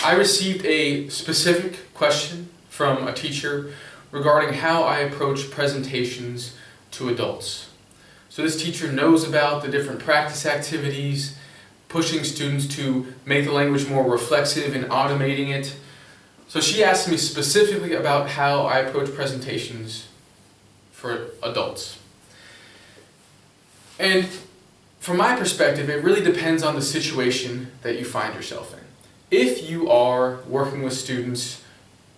I received a specific question from a teacher regarding how I approach presentations to adults. So this teacher knows about the different practice activities, pushing students to make the language more reflexive and automating it. So she asked me specifically about how I approach presentations for adults. And from my perspective, it really depends on the situation that you find yourself in. If you are working with students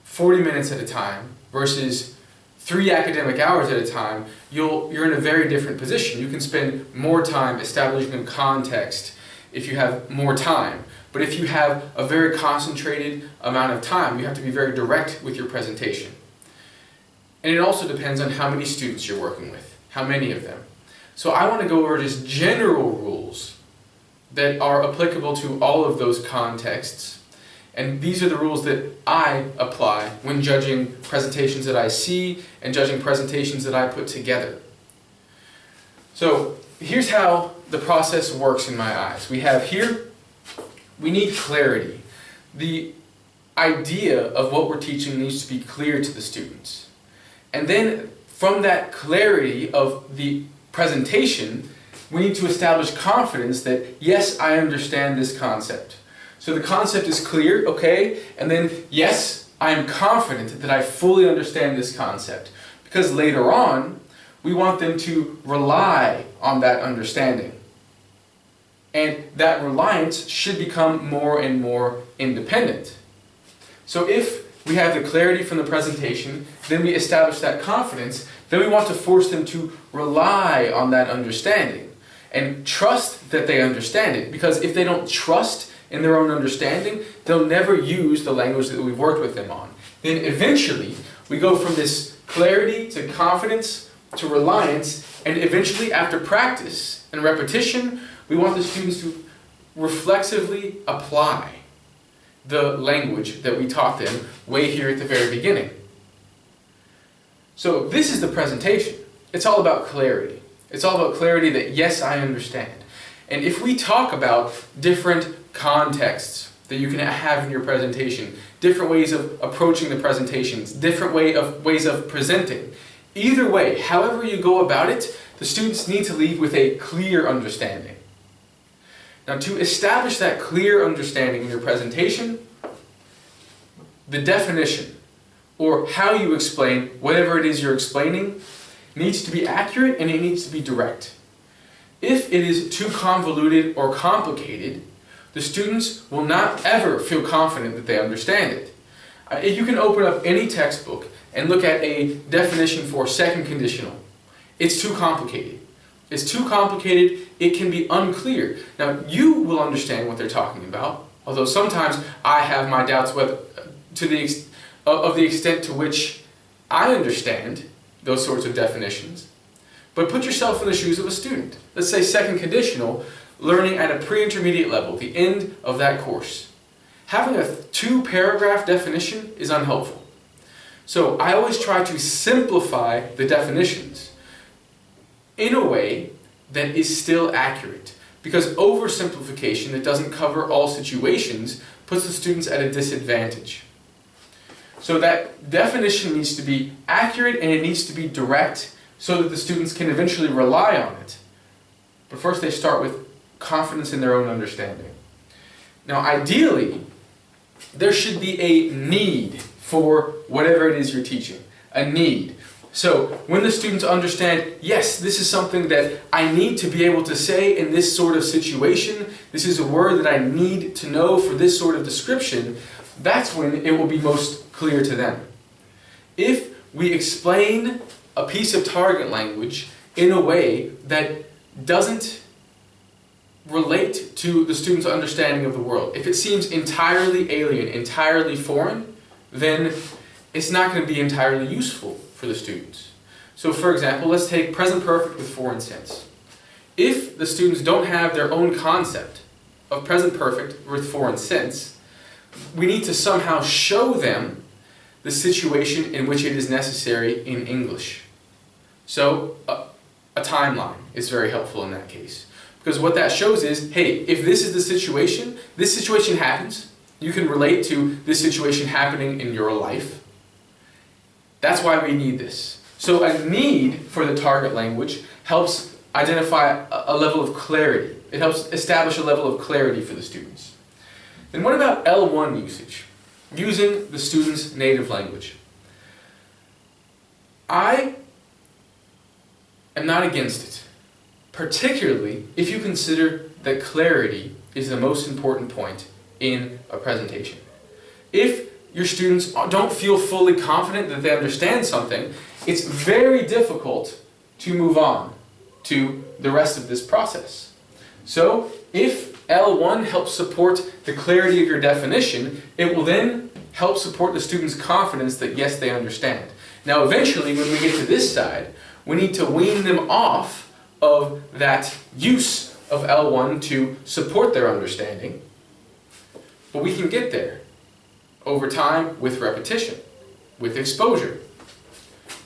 40 minutes at a time versus 3 academic hours at a time, you're in a very different position. You can spend more time establishing a context if you have more time. But if you have a very concentrated amount of time, you have to be very direct with your presentation. And it also depends on how many students you're working with, how many of them. So I want to go over just general rules that are applicable to all of those contexts. And these are the rules that I apply when judging presentations that I see and judging presentations that I put together. So here's how the process works in my eyes. We need clarity. The idea of what we're teaching needs to be clear to the students. And then from that clarity of the presentation, we need to establish confidence that, yes, I understand this concept. So the concept is clear, okay? And then, yes, I am confident that I fully understand this concept. Because later on, we want them to rely on that understanding. And that reliance should become more and more independent. So if we have the clarity from the presentation, then we establish that confidence, then we want to force them to rely on that understanding and trust that they understand it. Because if they don't trust in their own understanding, they'll never use the language that we've worked with them on. Then eventually, we go from this clarity to confidence to reliance, and eventually after practice and repetition, we want the students to reflexively apply the language that we taught them way here at the very beginning. So this is the presentation. It's all about clarity. It's all about clarity that, yes, I understand. And if we talk about different contexts that you can have in your presentation, different ways of approaching the presentations, different ways of presenting, either way, however you go about it, the students need to leave with a clear understanding. Now, to establish that clear understanding in your presentation, the definition, or how you explain whatever it is you're explaining, needs to be accurate and it needs to be direct. If it is too convoluted or complicated, the students will not ever feel confident that they understand it. You can open up any textbook and look at a definition for second conditional. It's too complicated. It's too complicated, it can be unclear. Now, you will understand what they're talking about, although sometimes I have my doubts to the extent to which I understand those sorts of definitions. But put yourself in the shoes of a student. Let's say second conditional, learning at a pre-intermediate level, the end of that course. Having a 2-paragraph definition is unhelpful. So I always try to simplify the definitions in a way that is still accurate. Because oversimplification that doesn't cover all situations puts the students at a disadvantage. So that definition needs to be accurate and it needs to be direct so that the students can eventually rely on it. But first they start with confidence in their own understanding. Now ideally, there should be a need for whatever it is you're teaching. A need. So when the students understand, yes, this is something that I need to be able to say in this sort of situation, this is a word that I need to know for this sort of description, that's when it will be most clear to them. If we explain a piece of target language in a way that doesn't relate to the student's understanding of the world, if it seems entirely alien, entirely foreign, then it's not going to be entirely useful for the students. So for example, let's take present perfect with foreign sense. If the students don't have their own concept of present perfect with foreign sense, we need to somehow show them the situation in which it is necessary in English. So a timeline is very helpful in that case. Because what that shows is, hey, if this is the situation, this situation happens, You can relate to this situation happening in your life. That's why we need this. So a need for the target language helps identify a level of clarity. It helps establish a level of clarity for the students. Then what about L1 usage? Using the student's native language. I am not against it, particularly if you consider that clarity is the most important point in a presentation. If your students don't feel fully confident that they understand something, it's very difficult to move on to the rest of this process. So, if L1 helps support the clarity of your definition, it will then help support the student's confidence that yes, they understand. Now eventually, when we get to this side, we need to wean them off of that use of L1 to support their understanding. But we can get there over time with repetition, with exposure.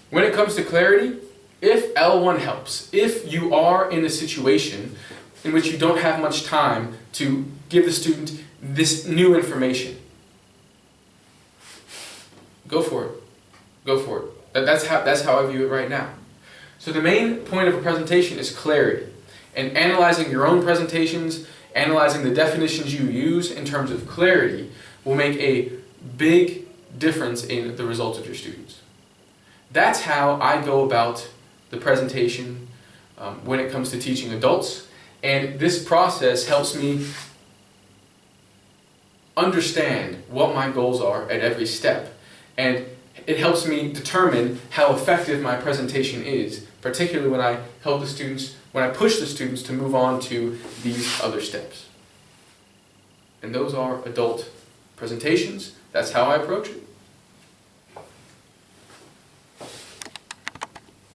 When it comes to clarity, if L1 helps, if you are in a situation in which you don't have much time to give the student this new information, go for it. Go for it. That's how I view it right now. So the main point of a presentation is clarity. And analyzing your own presentations, analyzing the definitions you use in terms of clarity will make a big difference in the results of your students. That's how I go about the presentation when it comes to teaching adults. And this process helps me understand what my goals are at every step. And it helps me determine how effective my presentation is, particularly when I help the students, when I push the students to move on to these other steps. And those are adult presentations. That's how I approach it.